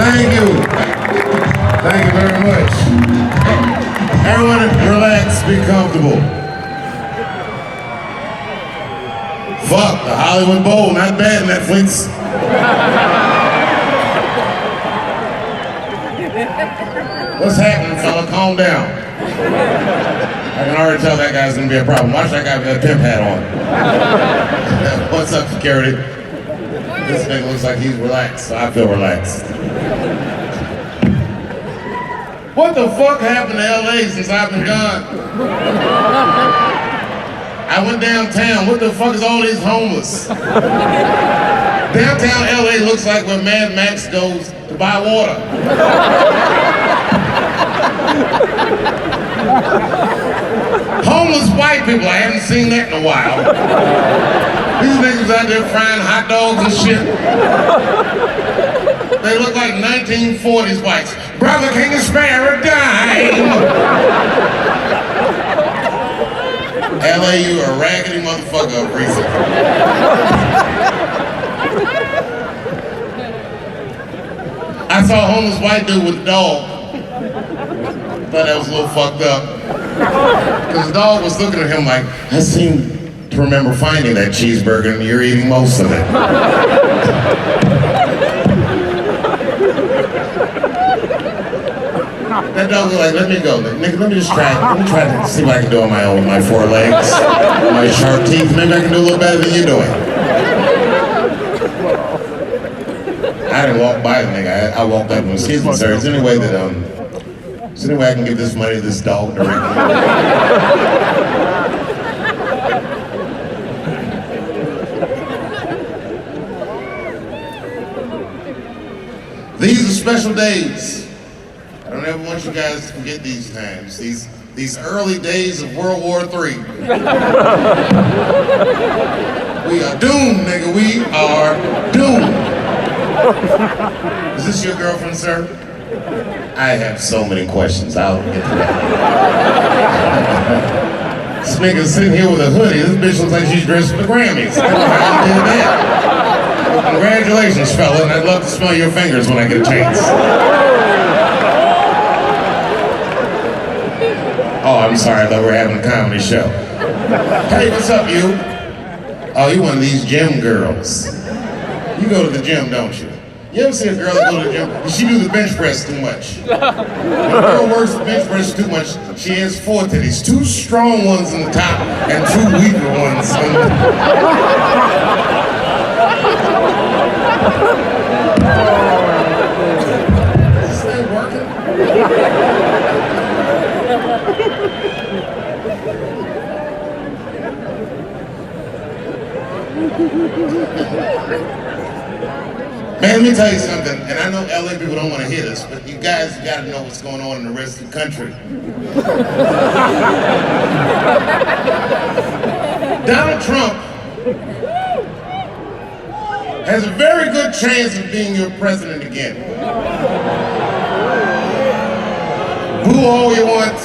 Thank you. Thank you very much. Everyone relax, be comfortable. Fuck, the Hollywood Bowl, not bad, Netflix. What's happening, fella? Calm down. I can already tell that guy's gonna be a problem. Watch that guy with that pimp hat on. What's up, security? This nigga looks like he's relaxed, so I feel relaxed. What the fuck happened to LA since I've been gone? I went downtown. What the fuck is all these homeless? Downtown LA looks like where Mad Max goes to buy water. Homeless white people, I haven't seen that in a while. These niggas out there frying hot dogs and shit. They look like 1940s whites. Brother, can you spare a dime? LA, you a raggedy motherfucker of reason. I saw a homeless white dude with a dog. Thought that was a little fucked up. Because the dog was looking at him like, I seem to remember finding that cheeseburger and you're eating most of it. That dog was like, let me go. Nigga, let me try to see what I can do on my own with my four legs, my sharp teeth. Maybe I can do a little better than you're doing. I didn't walk by the nigga. I walked up and was, excuse me, sir, is there any way that, is there any way I can give this money to this dog directly? These are special days. I don't ever want you guys to forget these times. These early days of World War III. We are doomed, nigga. We are doomed. Is this your girlfriend, sir? I have so many questions. I'll get to that. This nigga's sitting here with a hoodie. This bitch looks like she's dressed for the Grammys. I don't know how you did that. Well, congratulations, fella, and I'd love to smell your fingers when I get a chance. Oh, I'm sorry, I thought we were having a comedy show. Hey, what's up, you? Oh, you one of these gym girls. You go to the gym, don't you? You ever see a girl that go to the gym? She do the bench press too much. When a girl works the bench press too much, she has four titties. Two strong ones on the top and two weaker ones on the... Is this thing working? Man, let me tell you something, and I know LA people don't want to hear this, but you guys got to know what's going on in the rest of the country. Donald Trump has a very good chance of being your president again. Boo all you want.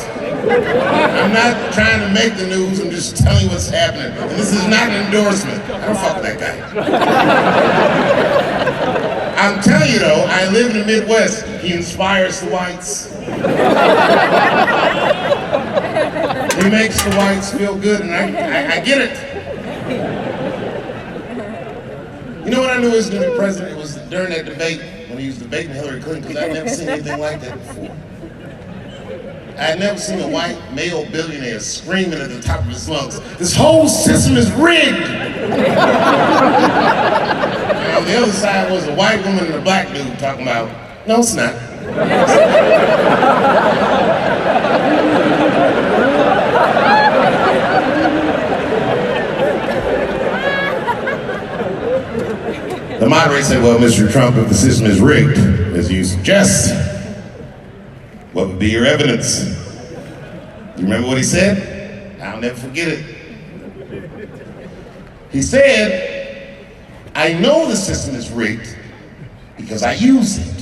I'm not trying to make the news, I'm just telling you what's happening. And this is not an endorsement. I don't fuck with that guy. I'm telling you though, I live in the Midwest. He inspires the whites. He makes the whites feel good, and I get it. You know what I knew he was going to be president? It was during that debate, when he was debating Hillary Clinton, because I'd never seen anything like that before. I had never seen a white male billionaire screaming at the top of his lungs, "This whole system is rigged!" And on the other side was a white woman and a black dude talking about, "No, it's not." The moderator said, "Well, Mr. Trump, if the system is rigged, as you suggest, what would be your evidence?" You remember what he said? I'll never forget it. He said, "I know the system is rigged because I use it."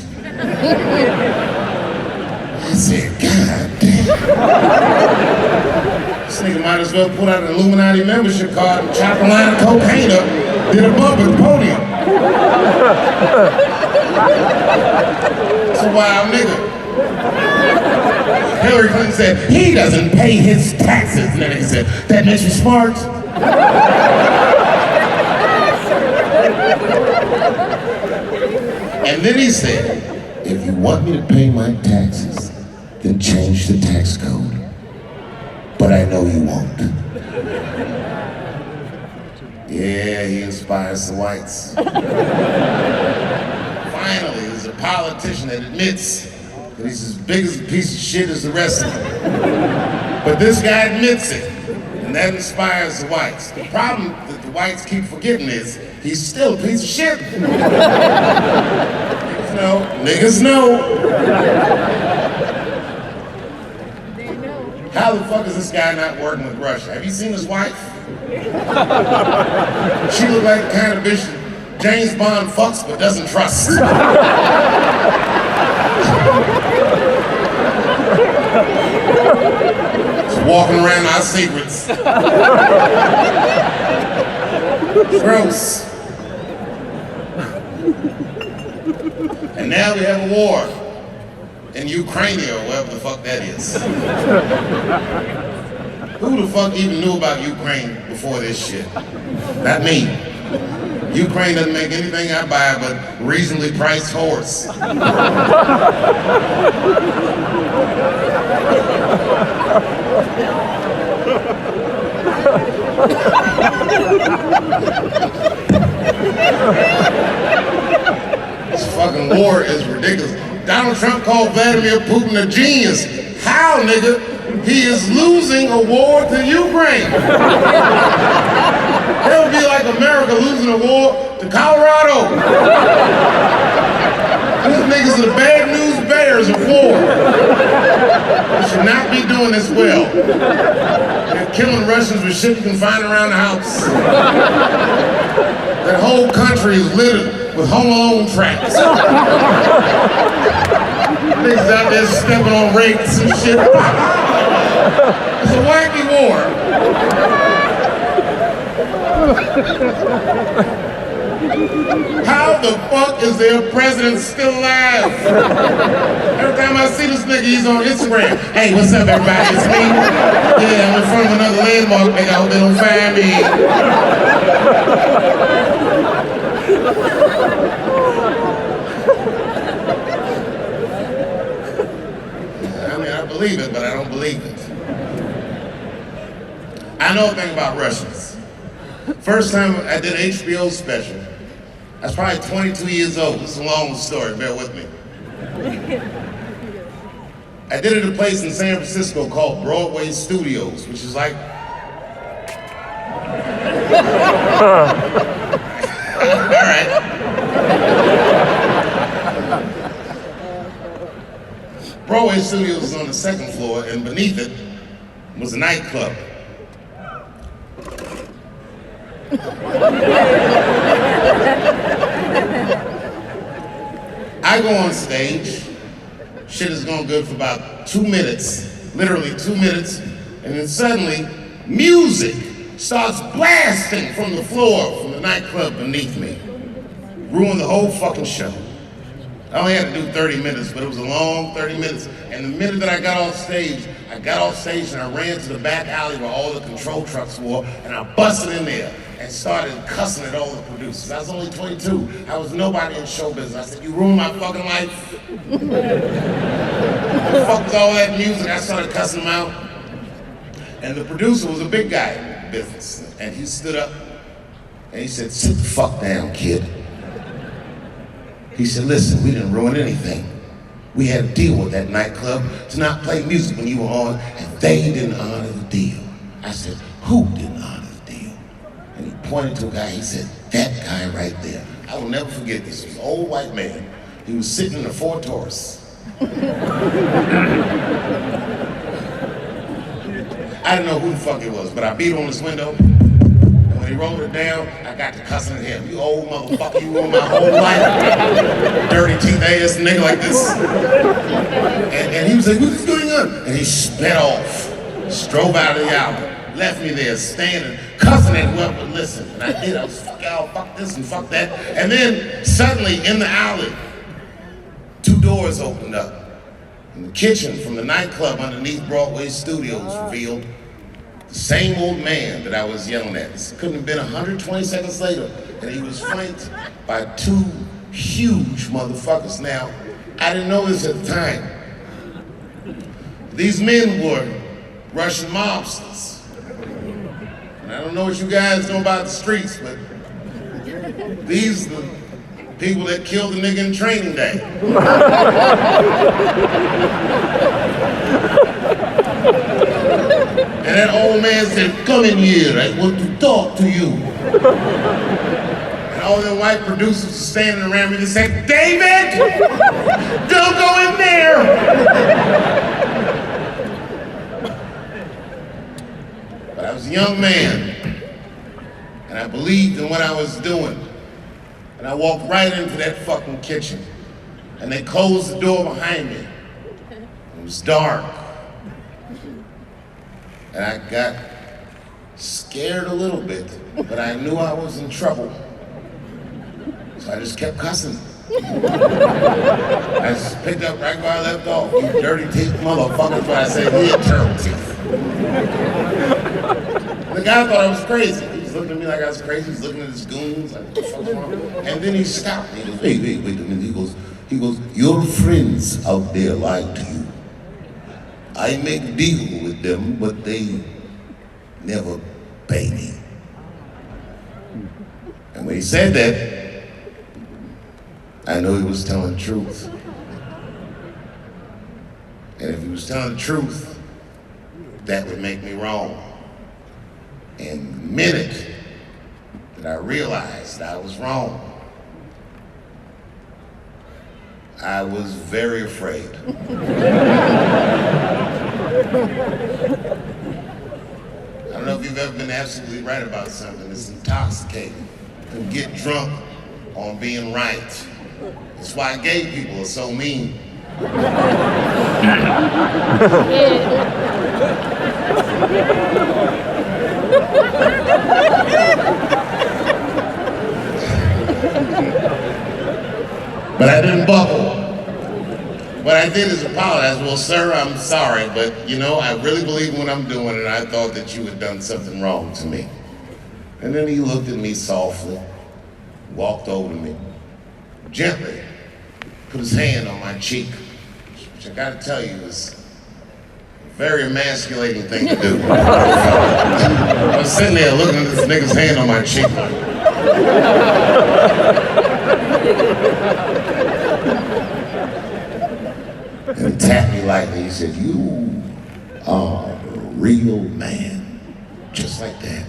I said, God damn. This nigga might as well put out an Illuminati membership card and chop a line of cocaine up, did a bump at the podium. wild nigga. Hillary Clinton said, he doesn't pay his taxes. And then he said, that makes you smart. And then he said, if you want me to pay my taxes, then change the tax code. But I know you won't. Yeah, he inspires the whites. Finally, there's a politician that admits that he's as big as a piece of shit as the rest of them. But this guy admits it, and that inspires the whites. The problem that the whites keep forgetting is he's still a piece of shit. Niggas know. How the fuck is this guy not working with Russia? Have you seen his wife? She look like the kind of bitch James Bond fucks but doesn't trust. Just walking around our secrets. Gross. And now we have a war in Ukraine or wherever the fuck that is. Who the fuck even knew about Ukraine before this shit? Not me. Ukraine doesn't make anything I buy but reasonably priced horse. This fucking war is ridiculous. Donald Trump called Vladimir Putin a genius. How, nigga? He is losing a war to Ukraine. That would be like America losing a war to Colorado. These niggas are the bad news bears of war. We should not be doing this well. They're killing Russians with shit you can find around the house. That whole country is littered with Home Alone tracks. Niggas out there stepping on rakes and shit. It's a wacky war. How the fuck is their president still alive? Every time I see this nigga, he's on Instagram. Hey, what's up, everybody? It's me. Yeah, I'm in front of another landmark, nigga. I hope they don't find me. I mean, I believe it, but I don't believe it. I know a thing about Russians. First time I did an HBO special, I was probably 22 years old. This is a long story, bear with me. I did it at a place in San Francisco called Broadway Studios, which is like... All right. Broadway Studios was on the second floor, and beneath it was a nightclub. I go on stage, shit is going good for about 2 minutes, literally 2 minutes, and then suddenly music starts blasting from the floor from the nightclub beneath me. Ruined the whole fucking show. I only had to do 30 minutes, but it was a long 30 minutes. And the minute that I got off stage and I ran to the back alley where all the control trucks were, and I busted in there and started cussing at all the producers. I was only 22. I was nobody in show business. I said, you ruined my fucking life. Fuck with all that music. I started cussing them out. And the producer was a big guy in the business. And he stood up and he said, sit the fuck down, kid. He said, listen, we didn't ruin anything. We had a deal with that nightclub to not play music when you were on, and they didn't honor the deal. I said, who didn't honor the deal? And he pointed to a guy, he said, that guy right there. I will never forget this. He was an old white man. He was sitting in a Ford Taurus. I didn't know who the fuck it was, but I beat on his window. When he rolled it down, I got to cussing at him. You old motherfucker, you ruined my whole life. Dirty teeth ass nigga like this. And he was like, what's going on? And he sped off, strode out of the alley, left me there standing, cussing at whoever would listen. And I did, I was fuck y'all, fuck this and fuck that. And then suddenly in the alley, two doors opened up. And the kitchen from the nightclub underneath Broadway Studios revealed the same old man that I was yelling at. This couldn't have been 120 seconds later, and he was flanked by two huge motherfuckers. Now, I didn't know this at the time. These men were Russian mobsters. And I don't know what you guys know about the streets, but these are the people that killed the nigga in Training Day. And that old man said, "Come in here, I want to talk to you." And all the white producers were standing around me and said, "David, don't go in there." But I was a young man, and I believed in what I was doing. And I walked right into that fucking kitchen, and they closed the door behind me. It was dark. And I got scared a little bit, but I knew I was in trouble. So I just kept cussing. I just picked up right where I left off. "You dirty teeth motherfuckers," but I said, "Here, turtle teeth." The guy thought I was crazy. He was looking at me like I was crazy. He was looking at his goons, like, "What the fuck's wrong?" And then he stopped me. He goes, wait a minute. He goes, "Your friends out there lied to you. I make a deal with them, but they never pay me." And when he said that, I knew he was telling the truth. And if he was telling the truth, that would make me wrong. And the minute that I realized I was wrong, I was very afraid. I don't know if you've ever been absolutely right about something. It's intoxicating. You can get drunk on being right. That's why gay people are so mean. But I didn't bubble. What I did is apologize. "Well, sir, I'm sorry, but you know, I really believe in what I'm doing, and I thought that you had done something wrong to me." And then he looked at me softly, walked over to me, gently put his hand on my cheek, which I gotta tell you is a very emasculating thing to do. I was sitting there looking at this nigga's hand on my cheek. And he tapped me lightly. He said, "You are a real man." Just like that.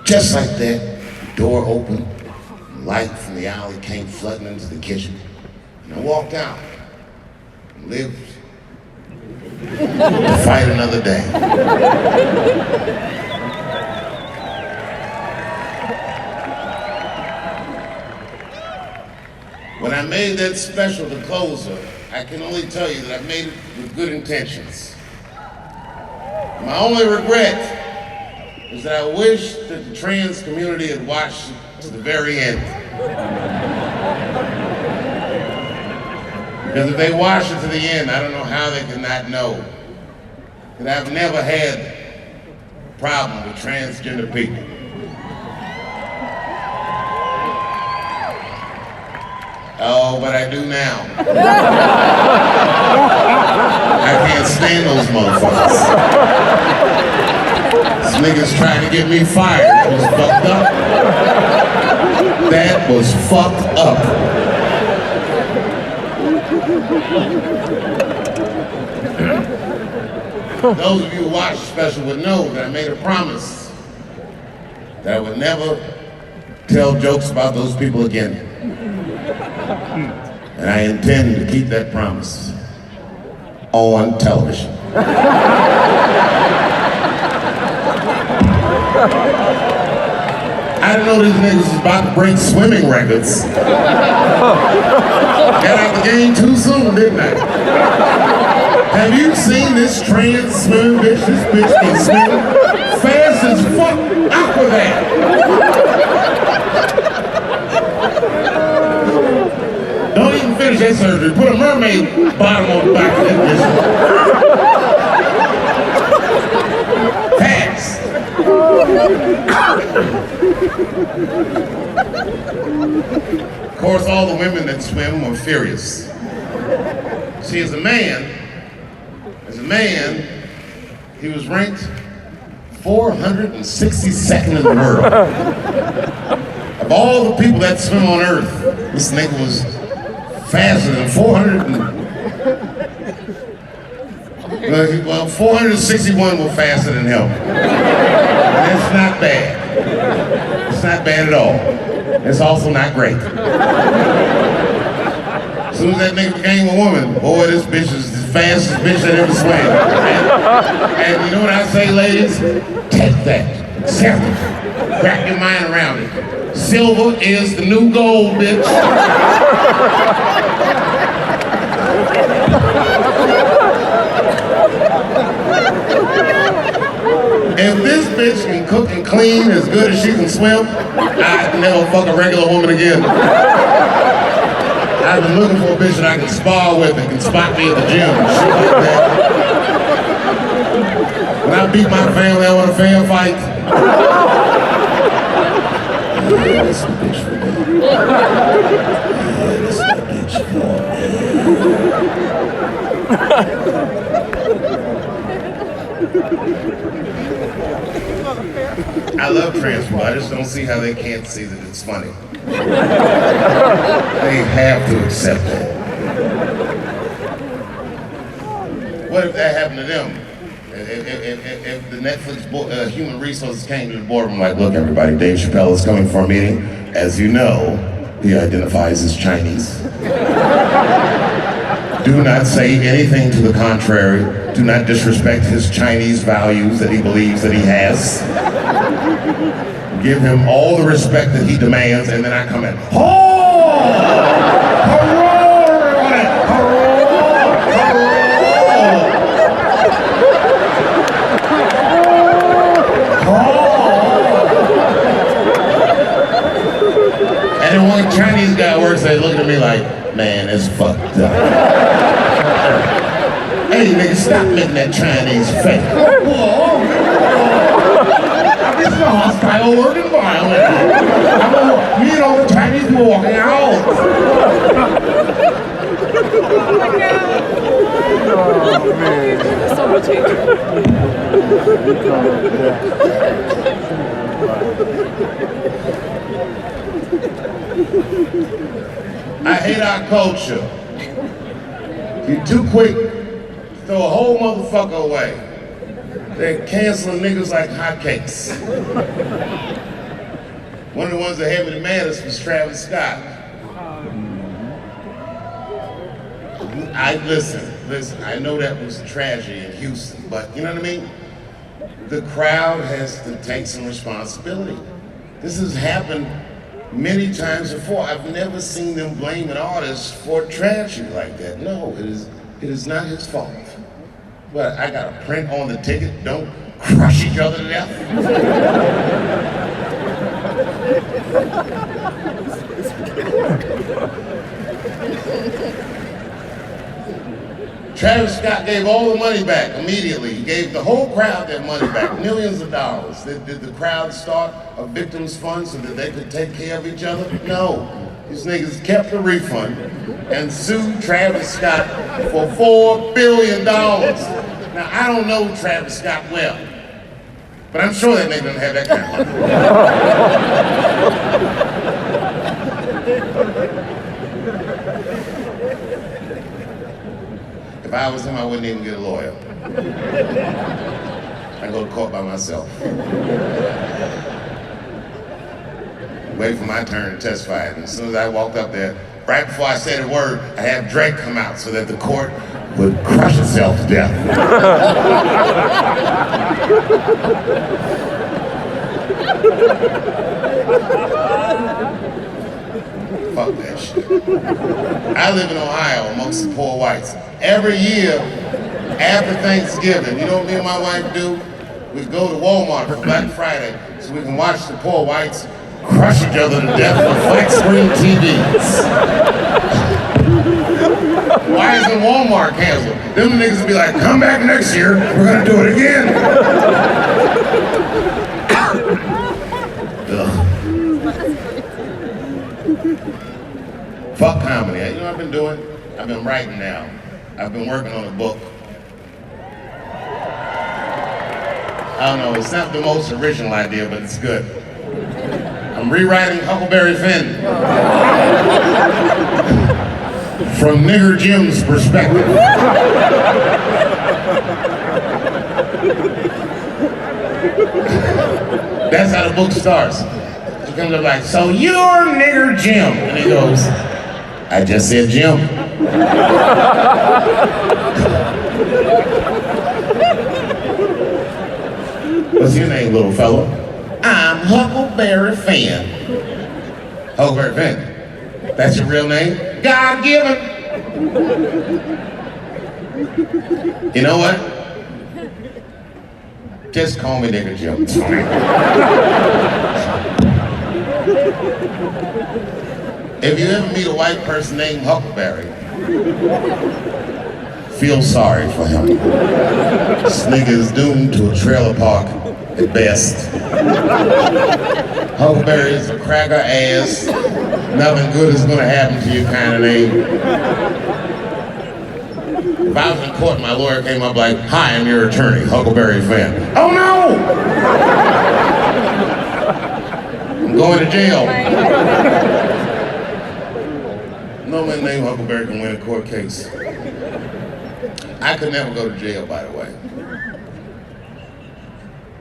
Just like that, the door opened, light from the alley came flooding into the kitchen. And I walked out and lived to fight another day. When I made that special to Closer, I can only tell you that I made it with good intentions. My only regret is that I wish that the trans community had watched it to the very end. Because if they watch it to the end, I don't know how they could not know that I've never had a problem with transgender people. Oh, but I do now. I can't stand those motherfuckers. This nigga's trying to get me fired. That was fucked up. That was fucked up. Those of you who watch the special would know that I made a promise that I would never tell jokes about those people again. And I intend to keep that promise on television. I didn't know these niggas was about to break swimming records. Got out the game too soon, didn't I? Have you seen this trans swimming bitch? This bitch can swim fast as fuck. Aqua that. Don't even finish finish that surgery. Put a mermaid bottom on the back of that bitch. Fast. Of course, all the women that swim are furious. See, as a man, he was ranked 462nd in the world. Of all the people that swim on Earth, this nigga was faster than 461 were faster than him. That's not bad. It's not bad at all. It's also not great. As soon as that nigga became a woman, boy, this bitch is the fastest bitch that ever swam. And you know what I say, ladies? Take that. Accept it. Wrap your mind around it. Silver is the new gold, bitch. If this bitch can cook and clean as good as she can swim, I'd never fuck a regular woman again. I've been looking for a bitch that I can spar with and can spot me at the gym and shit like that. When I beat my family, I want a fair fight. Yeah, that's the bitch for me. Yeah, that's the bitch for me. I love trans people. I just don't see how they can't see that it's funny. They have to accept that. What if that happened to them? If the Netflix human resources came to the boardroom like, look everybody, Dave Chappelle is coming for a meeting. As you know, he identifies as Chinese. Do not say anything to the contrary. Do not disrespect his Chinese values that he believes that he has. Give him all the respect that he demands, and then I come in. And then one Chinese guy works there looking at me like, man, that's fucked up. Hey, nigga, stop making that Chinese face. This is a hostile work environment. You know, the Chinese people walking out. Oh, man. So much hatred. I hate our culture. You're too quick to throw a whole motherfucker away. They're canceling niggas like hotcakes. One of the ones that had me the maddest was Travis Scott. Listen, I know that was a tragedy in Houston, but you know what I mean? The crowd has to take some responsibility. This has happened many times before. I've never seen them blame an artist for a tragedy like that. No, it is not his fault. But I got a print on the ticket, don't crush each other to death. Travis Scott gave all the money back immediately. He gave the whole crowd their money back, millions of dollars. Did the crowd start a victims fund so that they could take care of each other? No. These niggas kept the refund and sued Travis Scott for $4 billion. Now, I don't know Travis Scott well, but I'm sure that nigga doesn't have that kind of money. If I was him, I wouldn't even get a lawyer. I'd go to court by myself. Wait for my turn to testify. And as soon as I walked up there, right before I said a word, I had Drake come out so that the court would crush itself to death. Fuck that shit. I live in Ohio amongst the poor whites. Every year, after Thanksgiving, you know what me and my wife do? We go to Walmart for Black Friday so we can watch the poor whites crush each other to death with flat screen TVs. Why isn't Walmart canceled? Them niggas will be like, come back next year, we're gonna do it again. Fuck comedy. You know what I've been doing? I've been writing now. I've been working on a book. I don't know, it's not the most original idea, but it's good. I'm rewriting Huckleberry Finn. From Nigger Jim's perspective. That's how the book starts. He comes up like, so you're Nigger Jim. And he goes, I just said Jim. What's your name, little fella? I'm Huckleberry Finn. Huckleberry Finn? That's your real name? God-given. You know what? Just call me Nigger Jim. If you ever meet a white person named Huckleberry, feel sorry for him. This nigga is doomed to a trailer park at best. Huckleberry is a cracker ass, nothing good is gonna happen to you kind of name. If I was in court, my lawyer came up like, hi, I'm your attorney, Huckleberry Finn. Oh no! I'm going to jail. No man named Huckleberry can win a court case. I could never go to jail, by the way.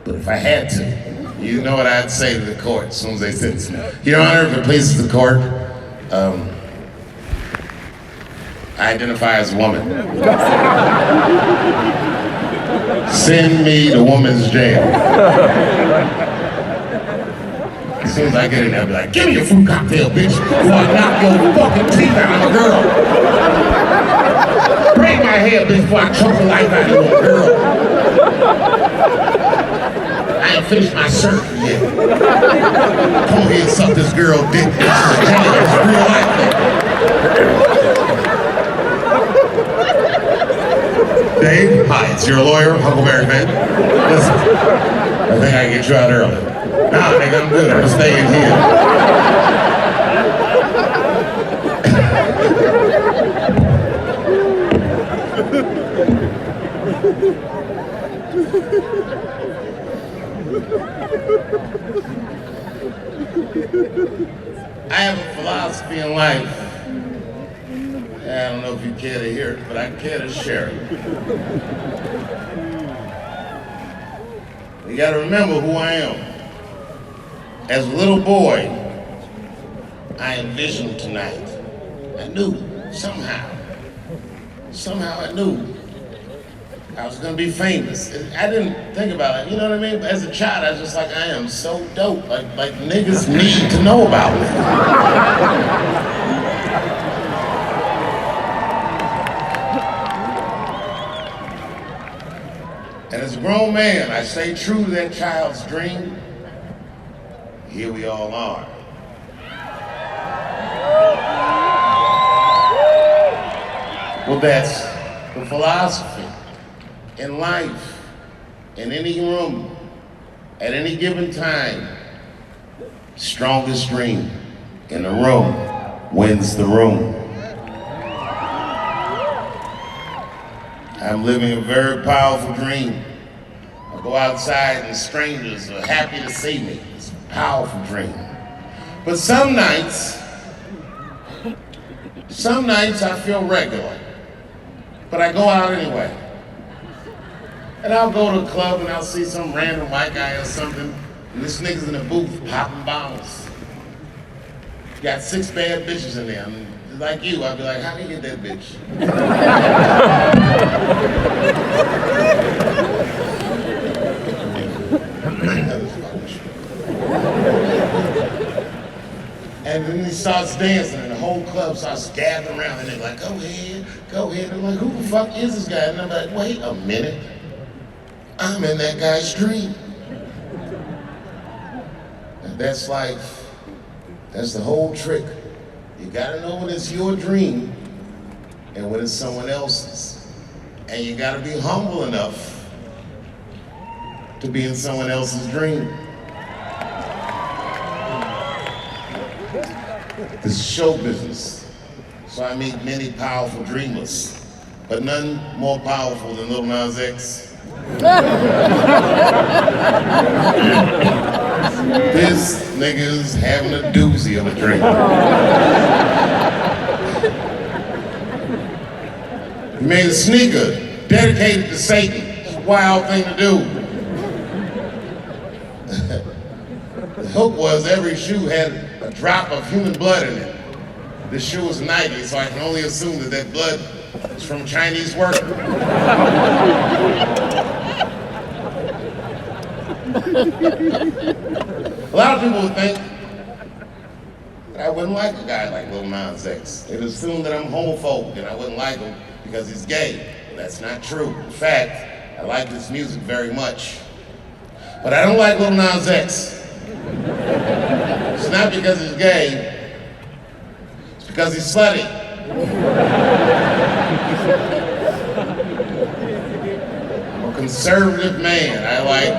But if I had to, you know what I'd say to the court as soon as they sentence me. Your Honor, if it pleases the court, I identify as a woman. Send me to woman's jail. As soon as I get in there, I'll be like, give me your fruit cocktail, bitch, before I knock your fucking teeth out of a girl. Break my hair, bitch, before I choke the life out of your girl. I ain't finished my surgery yet. Come here and suck this girl dick. This is real life. Dave, hi, it's your lawyer, Huckleberry Finn. Listen, I think I can get you out early. Nah, nigga, I'm good. I'm staying here. I have a philosophy in life. I don't know if you care to hear it, but I care to share it. You gotta remember who I am. As a little boy, I envisioned tonight. I knew, somehow I knew I was gonna be famous. I didn't think about it, you know what I mean? But as a child, I was just like, I am so dope. Like niggas need to know about me. And as a grown man, I stay true to that child's dream. Here we all are. Well, that's the philosophy in life, in any room, at any given time. Strongest dream in the room wins the room. I'm living a very powerful dream. I go outside and strangers are happy to see me. It's a powerful dream. But some nights I feel regular. But I go out anyway. And I'll go to a club and I'll see some random white guy or something, and this nigga's in the booth popping bottles. Got 6 bad bitches in there. And like you, I'd be like, how do you get that bitch? And then he starts dancing and the whole club starts gathering around and they're like, go ahead. I'm like, who the fuck is this guy? And I'm like, wait a minute. I'm in that guy's dream. And that's life. That's the whole trick. You gotta know when it's your dream and when it's someone else's. And you gotta be humble enough to be in someone else's dream. This is show business. So I meet many powerful dreamers, but none more powerful than Lil Nas X. This nigga's having a doozy of a dream. He made a sneaker dedicated to Satan. It's a wild thing to do. The hook was every shoe had a drop of human blood in it. This shoe was Nike, so I can only assume that that blood was from a Chinese worker. A lot of people would think that I wouldn't like a guy like Lil Nas X. They'd assume that I'm homophobic and I wouldn't like him because he's gay. But that's not true. In fact, I like his music very much. But I don't like Lil Nas X. It's not because he's gay, it's because he's slutty. I'm a conservative man. I like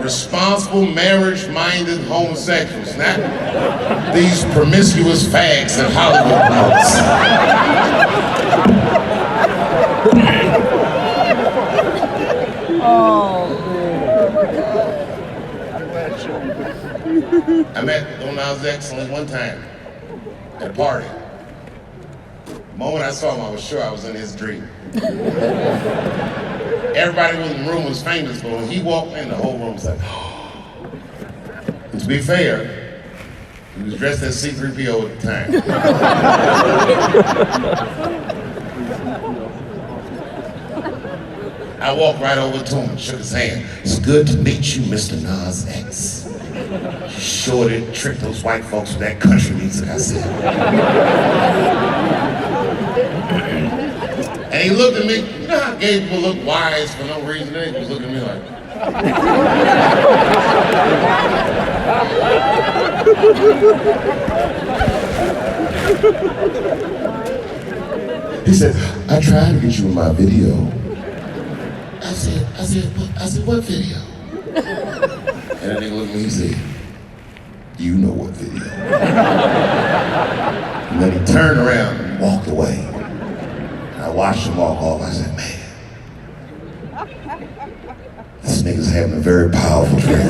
responsible, marriage-minded homosexuals, not these promiscuous fags that Hollywood promotes. I met Lil Nas X only one time at a party. The moment I saw him, I was sure I was in his dream. Everybody in the room was famous, but when he walked in, the whole room was like, and to be fair, he was dressed as C-3PO at the time. I walked right over to him and shook his hand. It's good to meet you, Mr. Nas X. You sure did trick those white folks with that country music, I said. And he looked at me, you know how gay people look wise for no reason? He was looking at me like. He said, I tried to get you in my video. I said, what video? And that nigga looked at me and said, you know what video. And then he turned around and walked away. I watched him walk off. I said, man, this nigga's having a very powerful dream.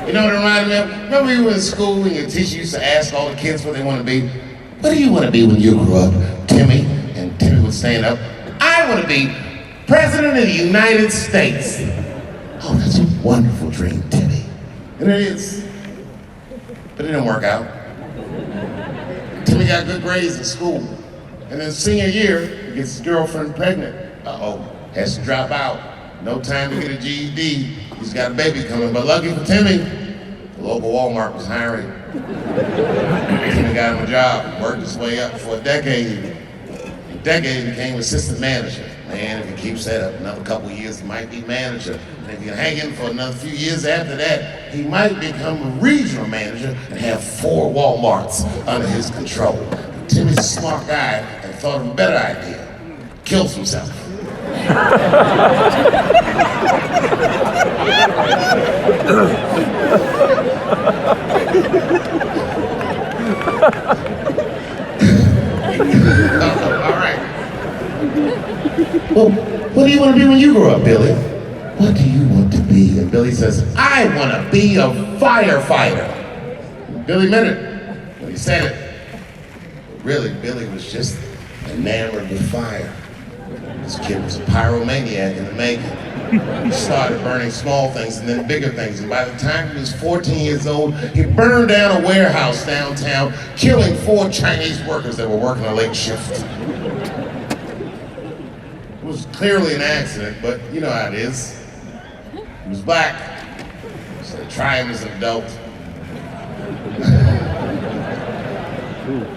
You know what it reminded me of? Remember you were in school and your teacher used to ask all the kids what they want to be? What do you want to be when you grow up, Timmy? And Timmy would stand up. I want to be President of the United States. Oh, that's a wonderful dream, Timmy. And it is. But it didn't work out. Timmy got good grades in school. And then senior year, he gets his girlfriend pregnant. Uh-oh, has to drop out. No time to get a GED. He's got a baby coming. But lucky for Timmy, the local Walmart was hiring. Timmy got him a job, worked his way up for a decade. In a decade, he became assistant manager. Man, if he keeps that up another couple of years, he might be manager. And if he can hang in for another few years after that, he might become a regional manager and have 4 Walmarts under his control. And Timmy's a smart guy and thought of a better idea. Kills himself. All right. Well, what do you want to be when you grow up, Billy? What do you want to be? And Billy says, I want to be a firefighter. And Billy meant it when he said it. But really, Billy was just enamored with fire. This kid was a pyromaniac in the making. He started burning small things and then bigger things. And by the time he was 14 years old, he burned down a warehouse downtown, killing 4 Chinese workers that were working a late shift. It was clearly an accident, but you know how it is. He was black, so they tried him as an adult.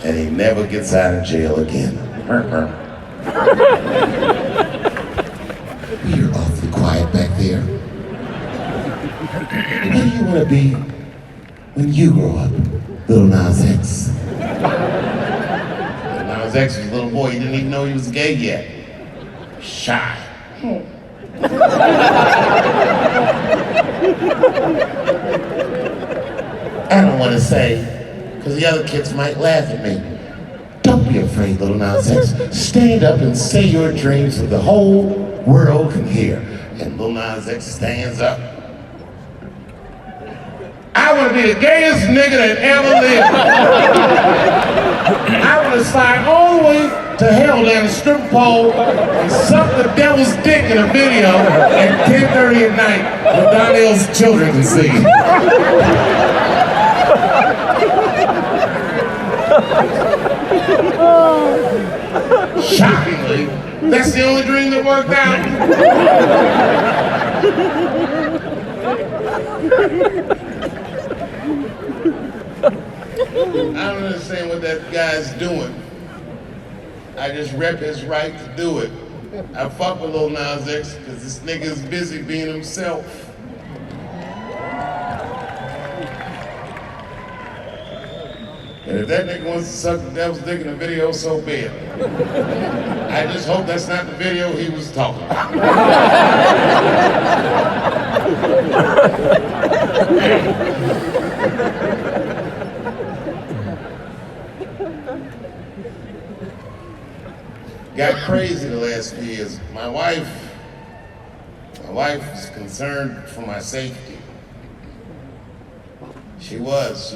And he never gets out of jail again. You're awfully quiet back there. What do you want to be when you grow up, Lil Nas X? Lil Nas X was a little boy, he didn't even know he was gay yet. Shy. I don't want to say, because the other kids might laugh at me. Don't be afraid, Lil Nas X. Stand up and say your dreams so the whole world can hear. And Lil Nas X stands up. I want to be the gayest nigga that ever lived. I want to slide all the way to hell down a strip pole and suck the devil's dick in a video at 10:30 at night when Donnell's children can see. Shockingly, that's the only dream that worked out. I don't understand what that guy's doing. I just rep his right to do it. I fuck with Lil Nas X because this nigga's busy being himself. And if that nigga wants to suck the devil's dick in a video, so be it. I just hope that's not the video he was talking about. Got crazy the last few years. My wife was concerned for my safety. She was.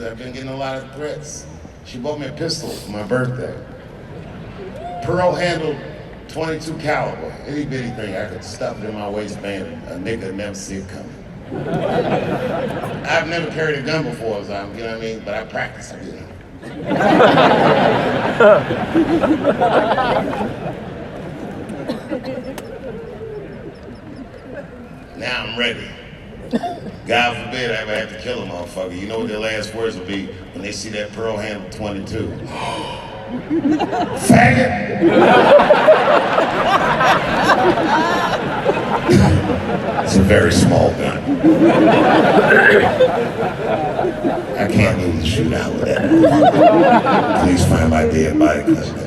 I've been getting a lot of threats. She bought me a pistol for my birthday. Pearl-handled 22 caliber. Itty bitty thing. I could stuff it in my waistband. A nigga would never see it coming. I've never carried a gun before, you know what I mean? But I practice it, you know. Now I'm ready. God forbid I ever have to kill a motherfucker. You know what their last words will be when they see that pearl handle 22? Faggot! It's a very small gun. I can't lose the shootout with that. Please find my dead body, cousin.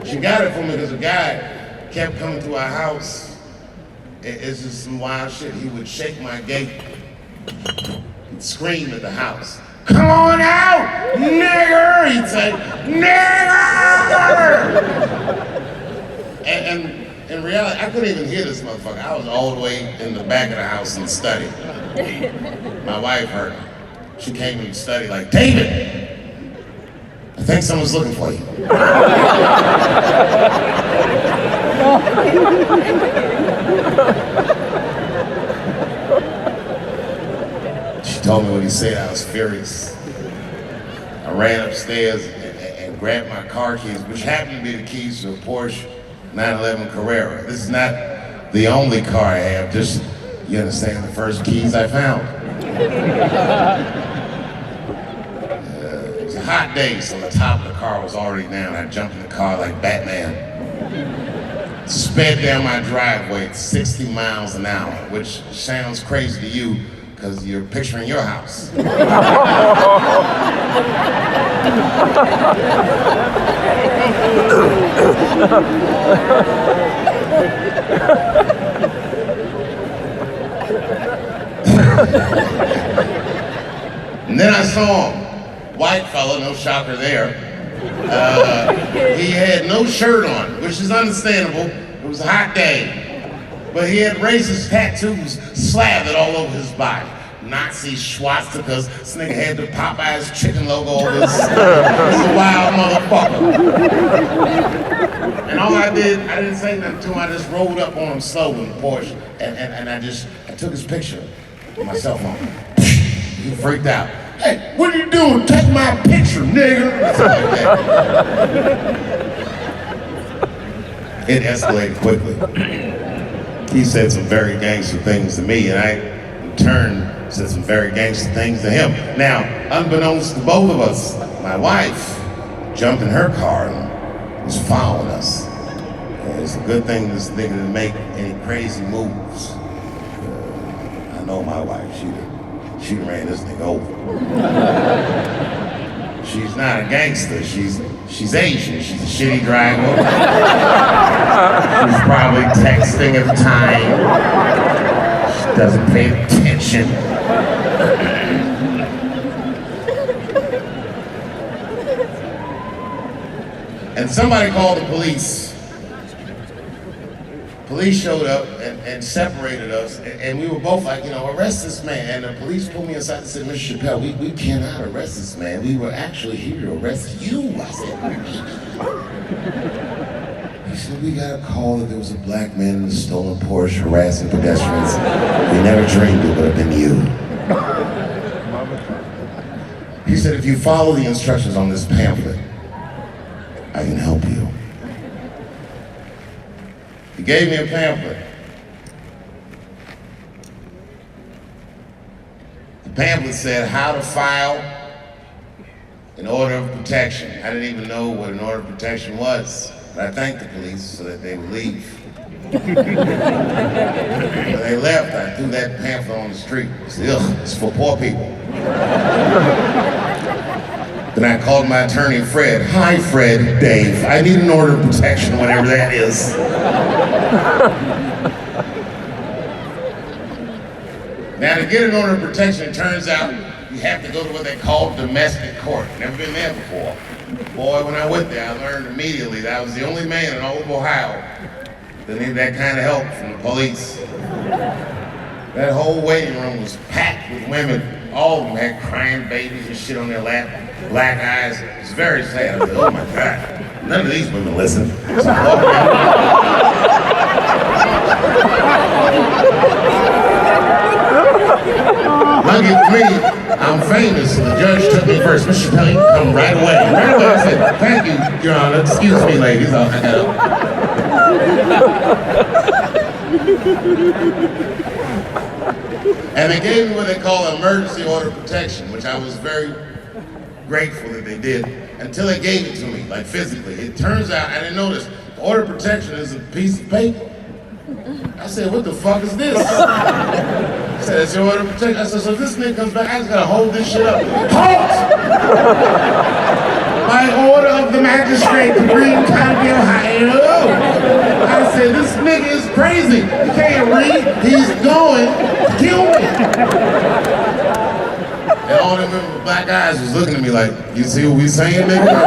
She got it from me because a guy kept coming to our house. It's just some wild shit. He would shake my gate and scream at the house. Come on out, nigger! He'd say, nigger! And in reality, I couldn't even hear this motherfucker. I was all the way in the back of the house in the study. My wife heard me. She came in the study like, David! I think someone's looking for you. She told me what he said. I was furious. I ran upstairs and grabbed my car keys, which happened to be the keys to a Porsche 911 Carrera. This is not the only car I have, just, you understand, the first keys I found. It was a hot day, so the top of the car was already down. I jumped in the car like Batman. Sped down my driveway at 60 miles an hour, which sounds crazy to you because you're picturing your house. And then I saw him, white fella, no shocker there. He had no shirt on, which is understandable. It was a hot day. But he had racist tattoos slathered all over his body. Nazi swastikas. This nigga had the Popeye's chicken logo over his. He's a wild motherfucker. And all I didn't say nothing to him. I just rolled up on him slow in the Porsche. And I took his picture with my cell phone. He freaked out. Hey, what are you doing? Take my picture, nigga. Like that. It escalated quickly. He said some very gangster things to me, and I, in turn, said some very gangster things to him. Now, unbeknownst to both of us, my wife jumped in her car and was following us. And it's a good thing this nigga didn't make any crazy moves. I know my wife, she ran this nigga over. She's not a gangster, she's Asian, she's a shitty driver. She's probably texting at the time. She doesn't pay attention. And somebody called the police. Police showed up and separated us, and we were both like, arrest this man. And the police pulled me aside and said, Mr. Chappelle, we cannot arrest this man. We were actually here to arrest you. I said, he said, we got a call that there was a black man in a stolen Porsche harassing pedestrians. We never dreamed it would have been you. He said, if you follow the instructions on this pamphlet, I can help you. He gave me a pamphlet. The pamphlet said how to file an order of protection. I didn't even know what an order of protection was, but I thanked the police so that they would leave. When they left, I threw that pamphlet on the street. I said, ugh, it's for poor people. Then I called my attorney, Fred. Hi, Fred, Dave. I need an order of protection, whatever that is. Now, to get an order of protection, it turns out you have to go to what they call domestic court. Never been there before. Boy, when I went there, I learned immediately that I was the only man in all of Ohio that needed that kind of help from the police. That whole waiting room was packed with women. All of them had crying babies and shit on their lap, black eyes. It was very sad. I was like, oh my God, none of these women listen. So I walked around. Lucky for me, I'm famous, so the judge took me first. Mr. Chappelle, you can come right away. Right away, I said, thank you, Your Honor. Excuse me, ladies. I got up. And they gave me what they call an emergency order of protection, which I was very grateful that they did, until they gave it to me, like physically. It turns out, I didn't notice, the order of protection is a piece of paper. I said, what the fuck is this? He said, it's your order of protection. I said, so if this nigga comes back, I just gotta hold this shit up. Halt! By order of the magistrate of Green County, Ohio. I said, this nigga is crazy. He can't read. He's going to kill me. And all them women with black eyes was looking at me like, you see what we saying, nigga?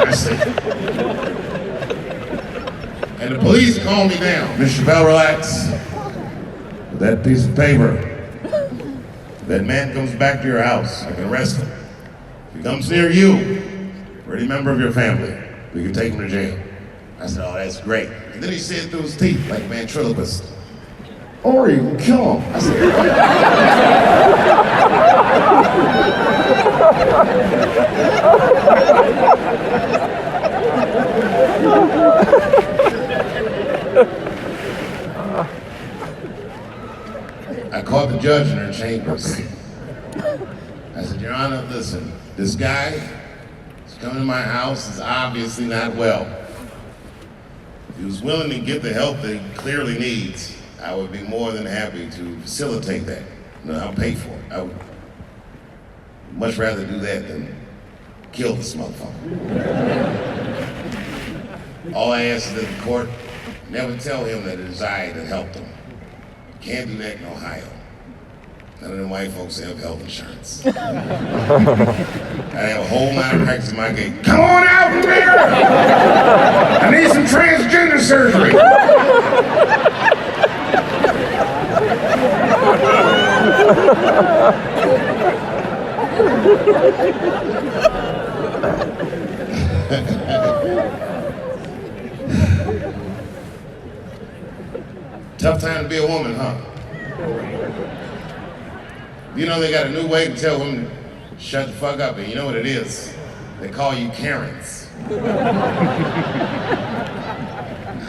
I see. And the police calmed me down. Mr. Chappelle, relax. With that piece of paper, if that man comes back to your house, I can arrest him. If he comes near you, or any member of your family, we can take him to jail. I said, oh, that's great. And then he said through his teeth, like a ventriloquist, or you can kill him. I said, I called the judge in her chambers. I said, Your Honor, listen, this guy is coming to my house, is obviously not well. If he was willing to get the help that he clearly needs, I would be more than happy to facilitate that. I'll pay for it. I would much rather do that than kill this motherfucker. All I ask is that the court never tell him that it is I that helped him. Can't do that in Ohio. None of them white folks have health insurance. I have a whole malpractice in my gate. Come on out from here! I need some transgender surgery. Tough time to be a woman, huh? You know they got a new way to tell women to shut the fuck up, and you know what it is? They call you Karens. I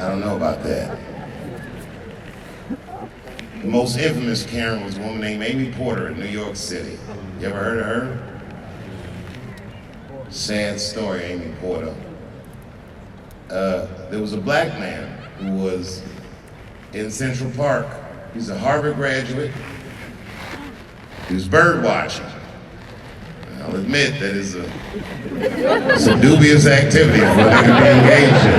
don't know about that. The most infamous Karen was a woman named Amy Porter in New York City. You ever heard of her? Sad story, Amy Porter. there was a black man who was in Central Park. He's a Harvard graduate. He was bird watching. I'll admit that it's a dubious activity for a nigga to be engaged in.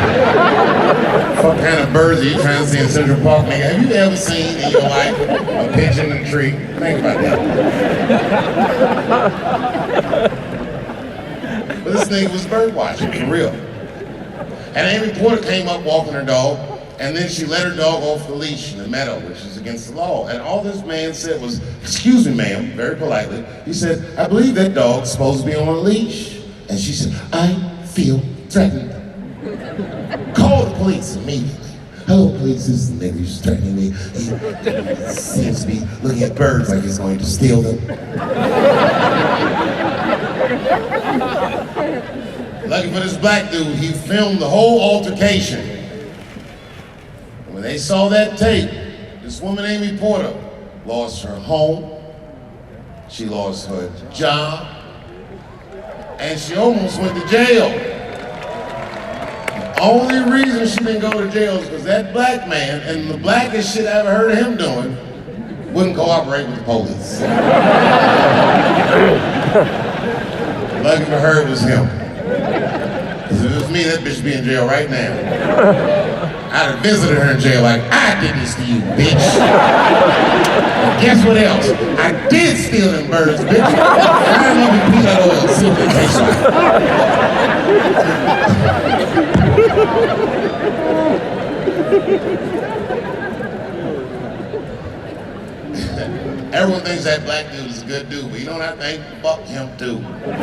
What kind of birds are you trying to see in Central Park, nigga? Have you ever seen in your life a pigeon in a tree? Think about that. But this nigga was bird watching, for real. And a reporter came up walking her dog, and then she let her dog off the leash in the meadow, which is against the law. And all this man said was, "Excuse me, ma'am," very politely. He said, "I believe that dog's supposed to be on a leash." And she said, "I feel threatened. Call the police immediately." "Hello, police, this is the nigga who's threatening me. He seems to be looking at birds like he's going to steal them." Lucky for this black dude, he filmed the whole altercation. When they saw that tape, this woman, Amy Porter, lost her home, she lost her job, and she almost went to jail. The only reason she didn't go to jail is because that black man, and the blackest shit I ever heard of him doing, wouldn't cooperate with the police. Lucky for her, it was him. Because if it was me, that bitch would be in jail right now. I'd have visited her in jail like, "I did this to you, bitch." And guess what else? I did steal them birds, bitch. Fry them up in peanut oil, see what they taste like. Everyone thinks that black dude is a good dude, but you know what I think? Fuck him too. What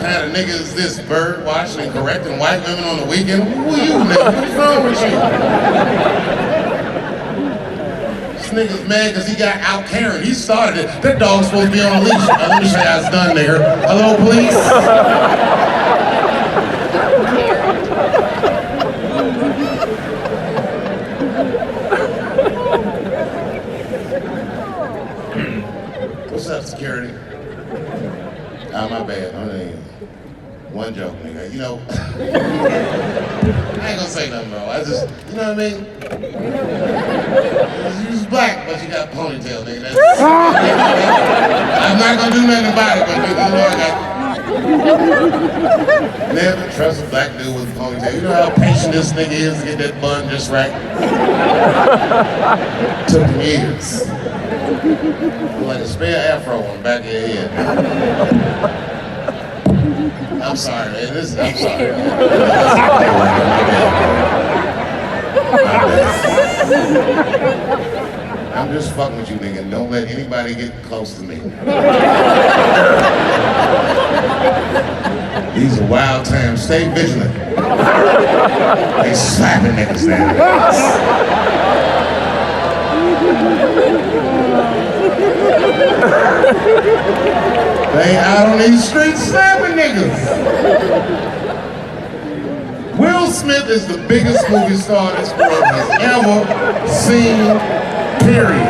kind of nigga is this? Bird watching and correcting white women on the weekend? Who are you, nigga? What's wrong with you? This nigga's mad because he got out carried. He started it. That dog's supposed to be on a leash. Let me show you how it's done, nigga. Hello, police? What's up, security? Oh, my bad. One joke, nigga. You know, I ain't gonna say nothing, bro. I just, you know what I mean? You was black, but you got a ponytail, nigga. I'm not gonna do nothing about it, but nigga, you know I got. Never trust a black dude with a ponytail. You know how patient this nigga is to get that bun just right? Took him years. Like a spare afro on the back of your head. I'm sorry, man. I'm sorry. I'm just fucking with you, nigga. Don't let anybody get close to me. These are wild times. Stay vigilant. They slapping niggas down. They out on these streets slapping niggas. Will Smith is the biggest movie star this world has ever seen, period.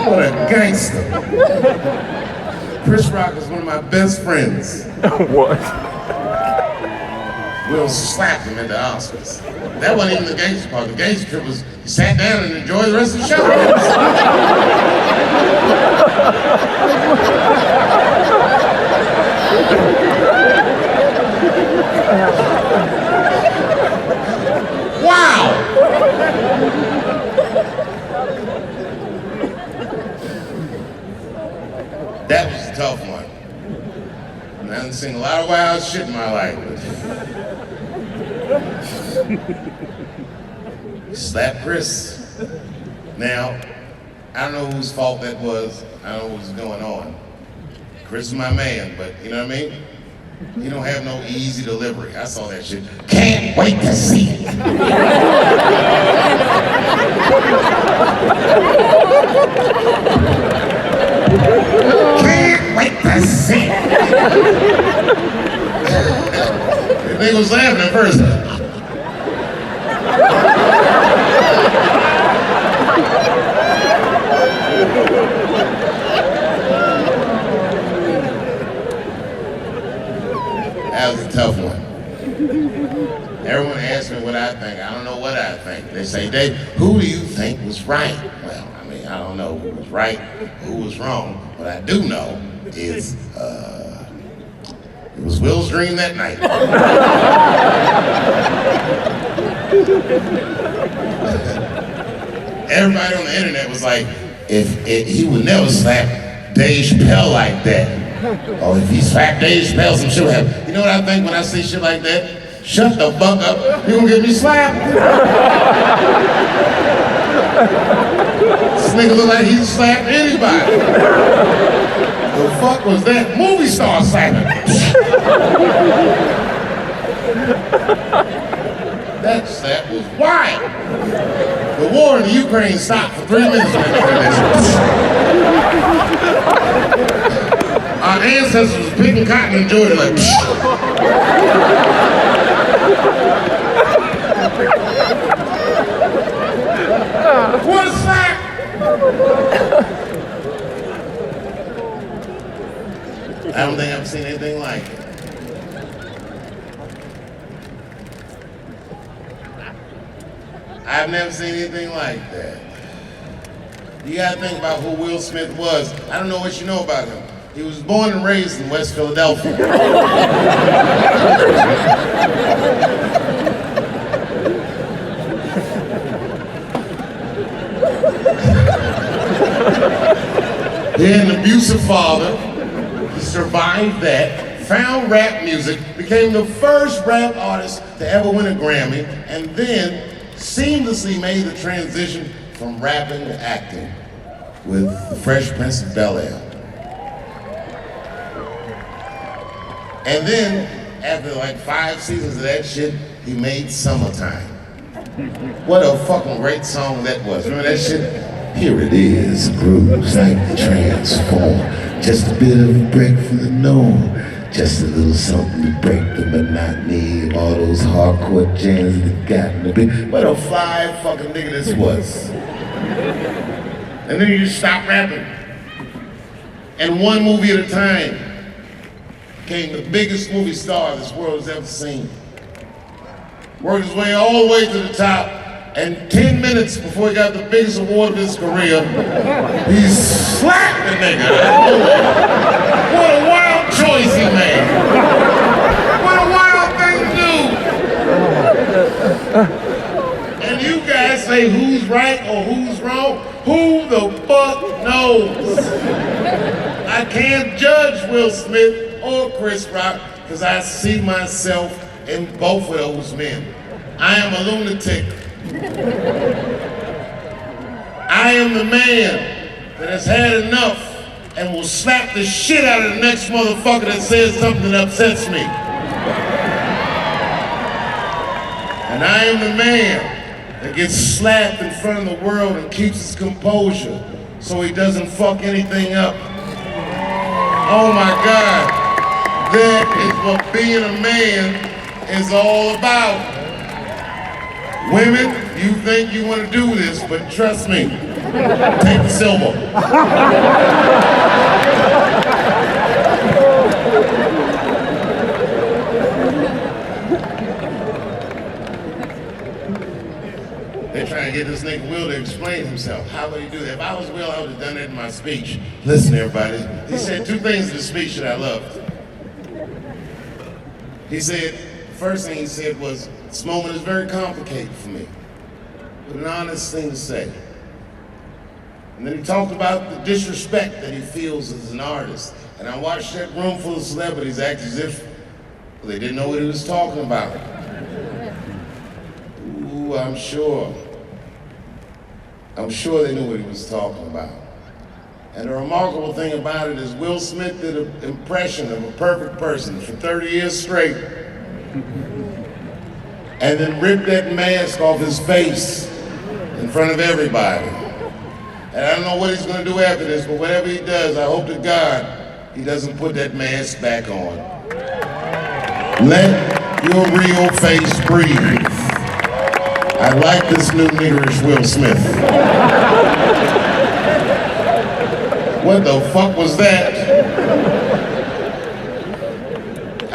What a gangster. Chris Rock is one of my best friends. What? Will slapped him at the Oscars. That wasn't even the gangster part. The gangster trip was he sat down and enjoyed the rest of the show. Wow! That was a tough one. I haven't seen a lot of wild shit in my life. Slap Chris. Now, I don't know whose fault that was. I don't know what was going on. Chris is my man, but you know what I mean? He don't have no easy delivery. I saw that shit. Can't wait to see it. Can't wait to see it. The nigga was laughing at first. That was a tough one. I think. I don't know what I think. They say, Dave, who do you think was right? Well, I mean, I don't know who was right, who was wrong. What I do know is it was Will's dream that night. Everybody on the internet was like, he would never slap Dave Chappelle like that. Or if he slapped Dave Chappelle, some shit would happen. You know what I think when I see shit like that? Shut the fuck up, you gonna get me slapped? This nigga look like he slapped anybody. The fuck was that? Movie star slapping. That slap was wild. The war in the Ukraine stopped for 3 minutes. Our ancestors was picking cotton in Georgia like what a slap! I don't think I've seen anything like it. I've never seen anything like that. You gotta think about who Will Smith was. I don't know what you know about him. He was born and raised in West Philadelphia. He had an abusive father. He survived that, found rap music, became the first rap artist to ever win a Grammy, and then seamlessly made the transition from rapping to acting with The Fresh Prince of Bel-Air. And then, after like 5 seasons of that shit, he made Summertime. What a fucking great song that was. Remember that shit? Here it is, grooves like the transform. Just a bit of a break from the norm. Just a little something to break the monotony of all those hardcore jams that got in the big. What a fly fucking nigga this was. And then you just stop rapping. And one movie at a time became the biggest movie star this world has ever seen. Worked his way all the way to the top, and 10 minutes before he got the biggest award of his career, he slapped the nigga. What a wild choice he made. What a wild thing to do. And you guys say who's right or who's wrong? Who the fuck knows? I can't judge Will Smith or Chris Rock because I see myself in both of those men. I am a lunatic. I am the man that has had enough and will slap the shit out of the next motherfucker that says something that upsets me. And I am the man that gets slapped in front of the world and keeps his composure so he doesn't fuck anything up. Oh my God. That is what being a man is all about. Women, you think you want to do this, but trust me, take the silver. They're trying to get this nigga Will to explain himself. How would he do that? If I was Will, I would have done that in my speech. Listen, everybody. He said 2 things in the speech that I loved. He said, the first thing he said was, this moment is very complicated for me, but an honest thing to say. And then he talked about the disrespect that he feels as an artist. And I watched that room full of celebrities act as if they didn't know what he was talking about. Ooh, I'm sure they knew what he was talking about. And the remarkable thing about it is Will Smith did an impression of a perfect person for 30 years straight. And then ripped that mask off his face in front of everybody. And I don't know what he's gonna do after this, but whatever he does, I hope to God he doesn't put that mask back on. Let your real face breathe. I like this new niggerish Will Smith. What the fuck was that?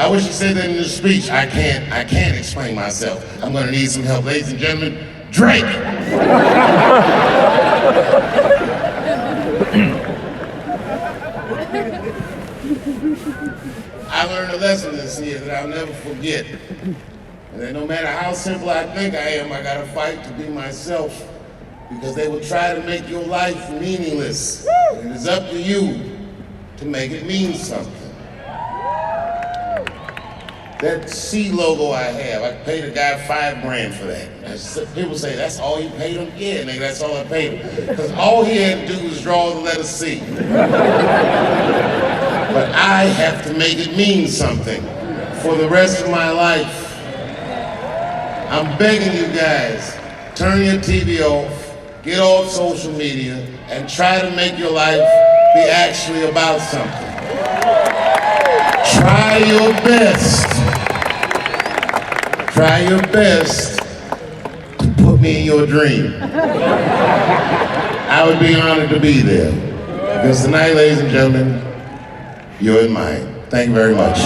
I wish you said that in the speech. I can't explain myself. I'm gonna need some help. Ladies and gentlemen, Drake! I learned a lesson this year that I'll never forget. And that no matter how simple I think I am, I gotta fight to be myself. Because they will try to make your life meaningless. And it is up to you to make it mean something. That C logo I have, I paid a guy $5 grand for that. People say, that's all you paid him? Yeah, nigga, that's all I paid him. Because all he had to do was draw the letter C. But I have to make it mean something for the rest of my life. I'm begging you guys, turn your TV off, get off social media, and try to make your life be actually about something. Try your best. Try your best to put me in your dream. I would be honored to be there. Because tonight, ladies and gentlemen, you're in mine. Thank you very much.